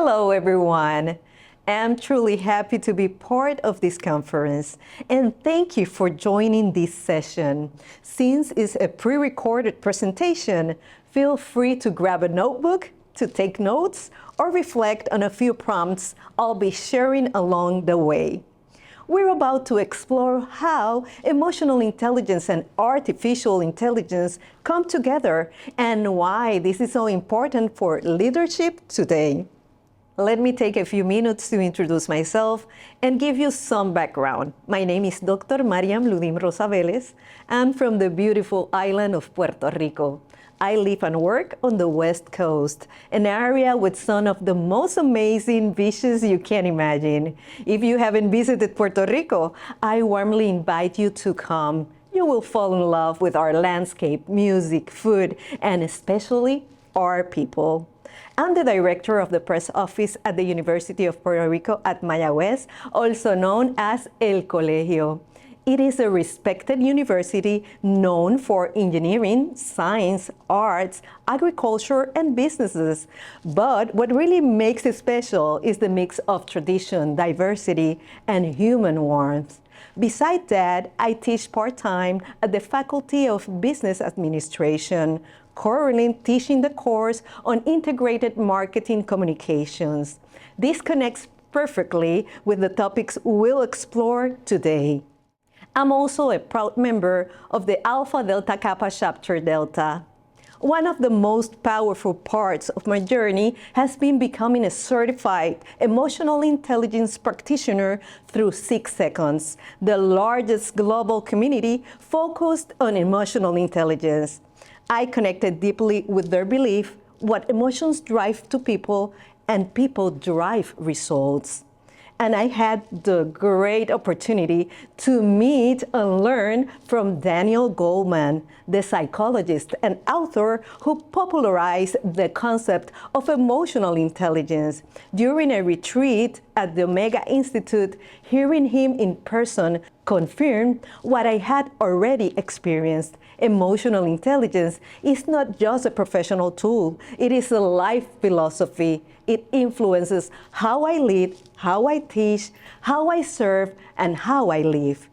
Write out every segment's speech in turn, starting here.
Hello, everyone. I'm truly happy to be part of this conference, and thank you for joining this session. Since it's a pre-recorded presentation, feel free to grab a notebook to take notes or reflect on a few prompts I'll be sharing along the way. We're about to explore how emotional intelligence and artificial intelligence come together and why this is so important for leadership today. Let me take a few minutes to introduce myself and give you some background. My name is Dr. Mariam Ludim Rosa-Velez. I'm from the beautiful island of Puerto Rico. I live and work on the West Coast, an area with some of the most amazing beaches you can imagine. If you haven't visited Puerto Rico, I warmly invite you to come. You will fall in love with our landscape, music, food, and especially our people. I'm the director of the press office at the University of Puerto Rico at Mayagüez, also known as El Colegio. It is a respected university known for engineering, science, arts, agriculture, and businesses. But what really makes it special is the mix of tradition, diversity, and human warmth. Besides that, I teach part-time at the Faculty of Business Administration, currently teaching the course on integrated marketing communications. This connects perfectly with the topics we'll explore today. I'm also a proud member of the Alpha Delta Kappa Chapter Delta. One of the most powerful parts of my journey has been becoming a certified emotional intelligence practitioner through 6 Seconds, the largest global community focused on emotional intelligence. I connected deeply with their belief what emotions drive to people and people drive results. And I had the great opportunity to meet and learn from Daniel Goleman, the psychologist and author who popularized the concept of emotional intelligence. During a retreat at the Omega Institute, hearing him in person confirmed what I had already experienced. Emotional intelligence is not just a professional tool, it is a life philosophy. It influences how I lead, how I teach, how I serve, and how I live.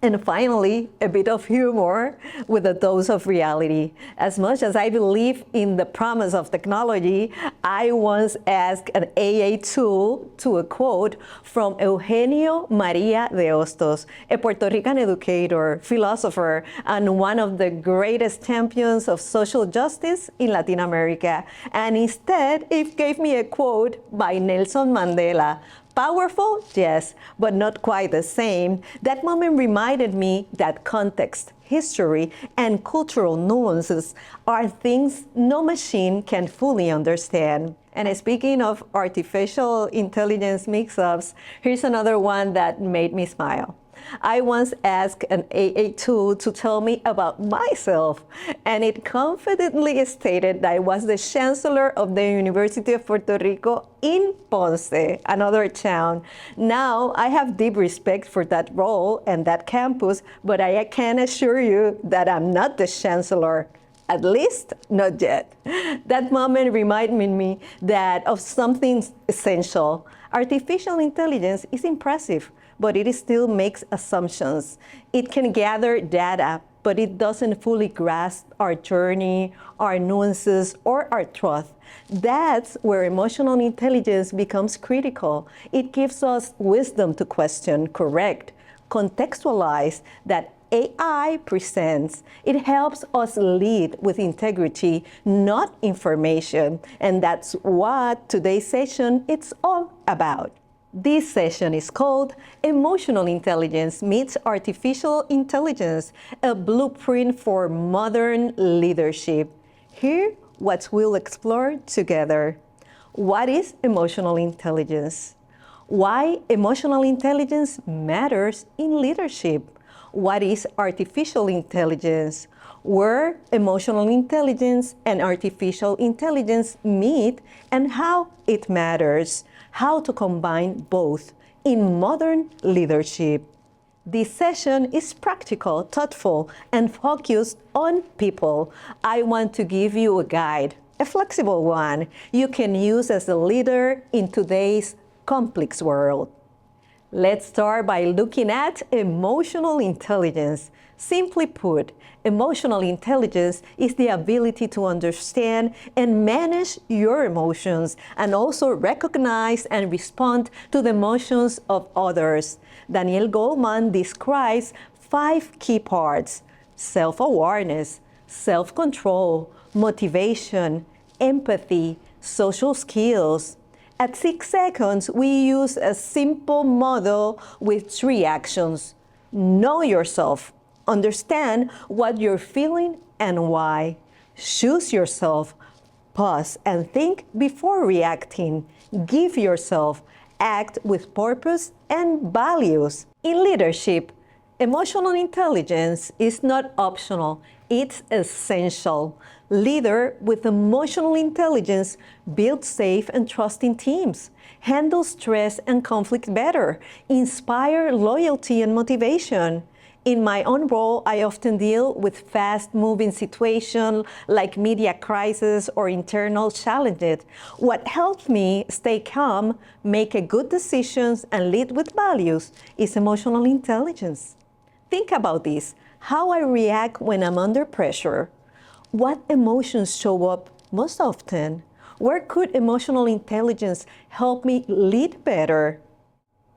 And finally, a bit of humor with a dose of reality. As much as I believe in the promise of technology, I once asked an AA tool to a quote from Eugenio Maria de Hostos, a Puerto Rican educator, philosopher, and one of the greatest champions of social justice in Latin America. And instead, it gave me a quote by Nelson Mandela. Powerful? Yes, but not quite the same. That moment reminded me that context, history, and cultural nuances are things no machine can fully understand. And speaking of artificial intelligence mix-ups, here's another one that made me smile. I once asked an AA tool to tell me about myself, and it confidently stated that I was the chancellor of the University of Puerto Rico in Ponce, another town. Now, I have deep respect for that role and that campus, but I can assure you that I'm not the chancellor. At least, not yet. That moment reminded me that of something essential. Artificial intelligence is impressive, but it still makes assumptions. It can gather data, but it doesn't fully grasp our journey, our nuances, or our truth. That's where emotional intelligence becomes critical. It gives us wisdom to question, correct, contextualize that AI presents. It helps us lead with integrity, not information. And that's what today's session is all about. This session is called Emotional Intelligence Meets Artificial Intelligence, a blueprint for modern leadership. Here, what we'll explore together. What is emotional intelligence? Why emotional intelligence matters in leadership? What is artificial intelligence? Where emotional intelligence and artificial intelligence meet and how it matters. How to combine both in modern leadership. This session is practical, thoughtful, and focused on people. I want to give you a guide, a flexible one you can use as a leader in today's complex world. Let's start by looking at emotional intelligence. Simply put, emotional intelligence is the ability to understand and manage your emotions and also recognize and respond to the emotions of others. Daniel Goleman describes 5 key parts: self-awareness, self-control, motivation, empathy, social skills. At 6 seconds, we use a simple model with 3 actions. Know yourself. Understand what you're feeling and why. Choose yourself. Pause and think before reacting. Give yourself. Act with purpose and values. In leadership, emotional intelligence is not optional, it's essential. Leader with emotional intelligence builds safe and trusting teams, handle stress and conflict better, inspire loyalty and motivation. In my own role, I often deal with fast-moving situations like media crisis or internal challenges. What helps me stay calm, make good decisions, and lead with values is emotional intelligence. Think about this: how I react when I'm under pressure. What emotions show up most often? Where could emotional intelligence help me lead better?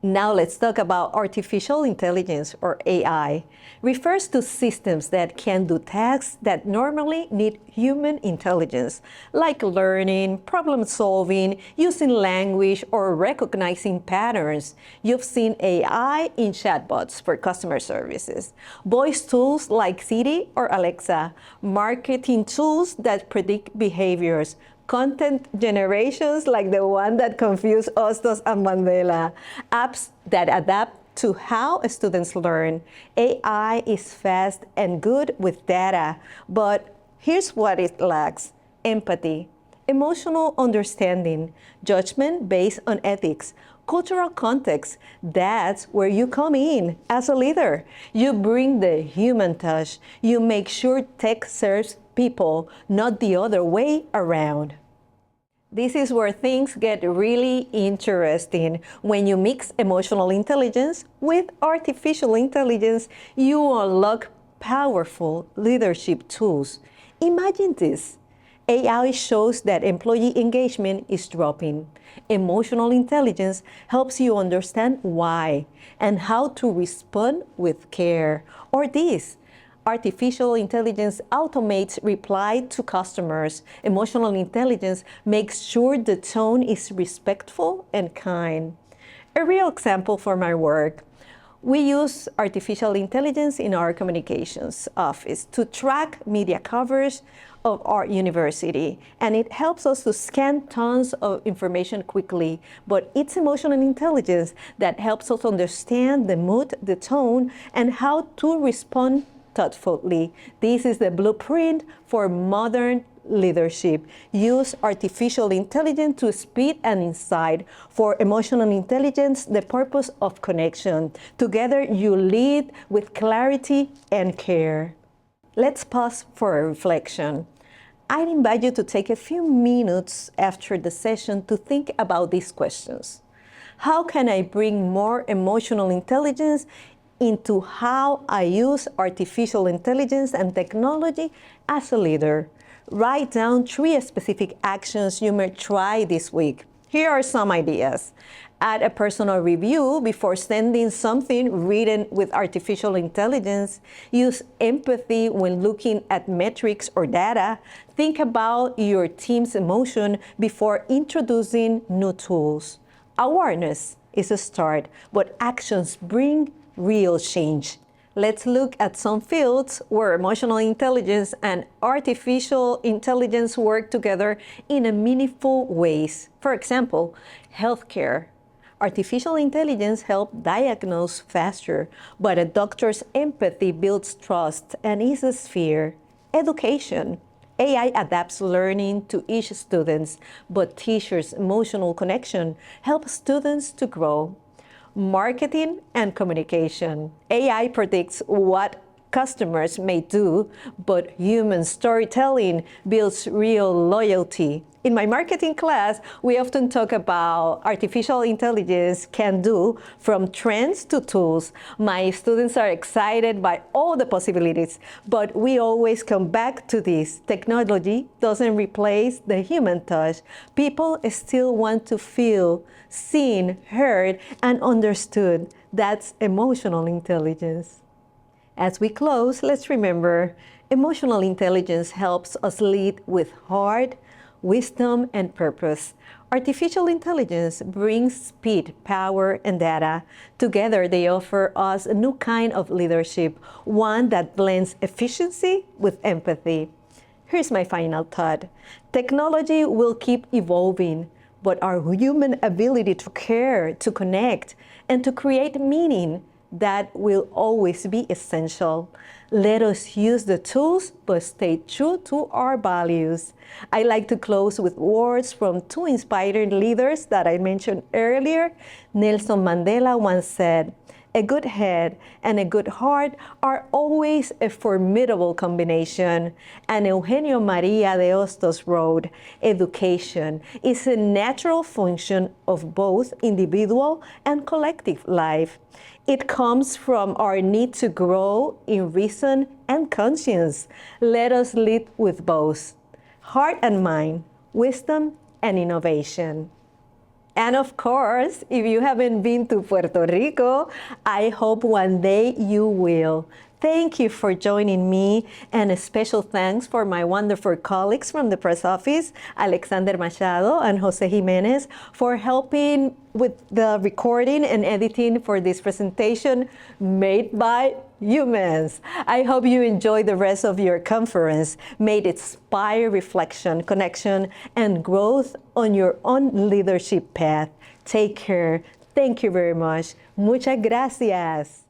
Now let's talk about artificial intelligence, or AI. Refers to systems that can do tasks that normally need human intelligence, like learning, problem solving, using language, or recognizing patterns. You've seen AI in chatbots for customer services, voice tools like Siri or Alexa, marketing tools that predict behaviors, content generations like the one that confused Ostos and Mandela, apps that adapt to how students learn. AI is fast and good with data, but here's what it lacks: empathy, emotional understanding, judgment based on ethics, cultural context. That's where you come in as a leader. You bring the human touch. You make sure tech serves people, not the other way around. This is where things get really interesting. When you mix emotional intelligence with artificial intelligence, you unlock powerful leadership tools. Imagine this: AI shows that employee engagement is dropping. Emotional intelligence helps you understand why and how to respond with care. Or this: artificial intelligence automates reply to customers. Emotional intelligence makes sure the tone is respectful and kind. A real example for my work: we use artificial intelligence in our communications office to track media coverage of our university, and it helps us to scan tons of information quickly. But it's emotional intelligence that helps us understand the mood, the tone, and how to respond thoughtfully. This is the blueprint for modern leadership. Use artificial intelligence to speed and insight. For emotional intelligence, the purpose of connection. Together, you lead with clarity and care. Let's pause for a reflection. I invite you to take a few minutes after the session to think about these questions. How can I bring more emotional intelligence into how I use artificial intelligence and technology as a leader? Write down 3 specific actions you may try this week. Here are some ideas. Add a personal review before sending something written with artificial intelligence. Use empathy when looking at metrics or data. Think about your team's emotion before introducing new tools. Awareness is a start, but actions bring real change. Let's look at some fields where emotional intelligence and artificial intelligence work together in a meaningful ways. For example, healthcare. Artificial intelligence helps diagnose faster, but a doctor's empathy builds trust and eases fear. Education. AI adapts learning to each student, but teachers' emotional connection helps students to grow. Marketing and communication. AI predicts what customers may do, but human storytelling builds real loyalty. In my marketing class, we often talk about artificial intelligence can do from trends to tools. My students are excited by all the possibilities, but we always come back to this. Technology doesn't replace the human touch. People still want to feel seen, heard, and understood. That's emotional intelligence. As we close, let's remember, emotional intelligence helps us lead with heart, wisdom, and purpose. Artificial intelligence brings speed, power, and data. Together, they offer us a new kind of leadership, one that blends efficiency with empathy. Here's my final thought. Technology will keep evolving, but our human ability to care, to connect, and to create meaning, that will always be essential. Let us use the tools, but stay true to our values. I like to close with words from two inspiring leaders that I mentioned earlier. Nelson Mandela once said, "A good head and a good heart are always a formidable combination." And Eugenio Maria de Hostos wrote, "Education is a natural function of both individual and collective life. It comes from our need to grow in reason and conscience. Let us lead with both heart and mind, wisdom and innovation." And of course, if you haven't been to Puerto Rico, I hope one day you will. Thank you for joining me, and a special thanks for my wonderful colleagues from the press office, Alexander Machado and Jose Jimenez, for helping with the recording and editing for this presentation made by humans. I hope you enjoy the rest of your conference. May it inspire reflection, connection, and growth on your own leadership path. Take care. Thank you very much. Muchas gracias.